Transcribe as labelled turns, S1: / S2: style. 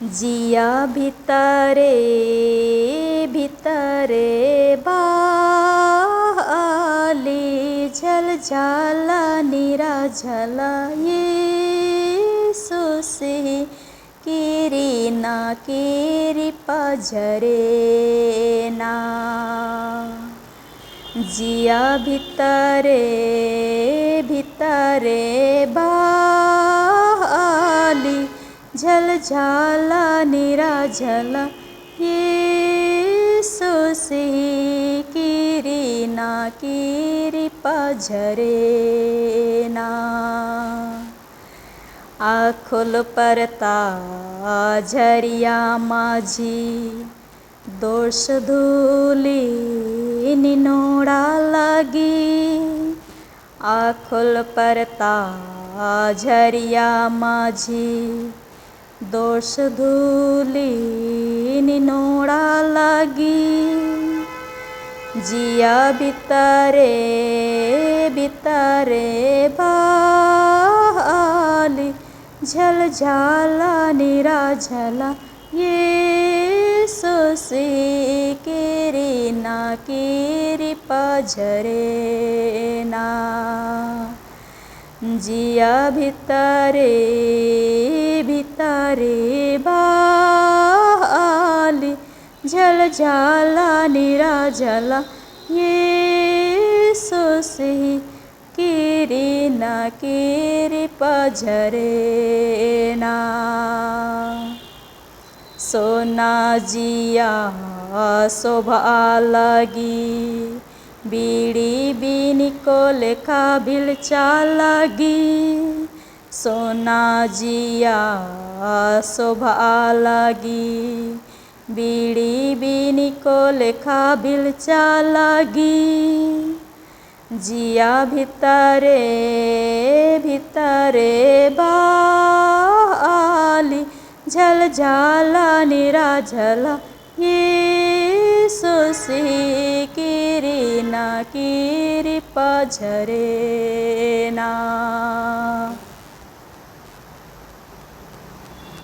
S1: जिया भितरे भितरे बाली झल झाला निरा झला येसु से किरी ना किरी पझरे ना जिया भितरे भितरे बाली झल झाला निरा झला येसु से किरी ना किरी पझरे ना आखोल परता झरिया माझी दोष धूली निनोड़ा लगी आखोल परता झरिया माझी दोष धूली निनोड़ा लगी जिया भितरे भितरे बाली झल झाला निरा झला येसु से किरी ना किरी पझरे ना जिया भितरे भितरे बाली झल झाला निरा झला येसु से किरी ना किरी पझरे ना सोना जिया शोभा लगी बीड़ी बीनी को लेखा बिलचा लगी सोना जिया शोभा लगी बीड़ी बीनी को लेखा बिलचा लगी जिया भितरे भितरे बाली झल झाला निरा झला येसु से किरी ना किरी पझरे ना।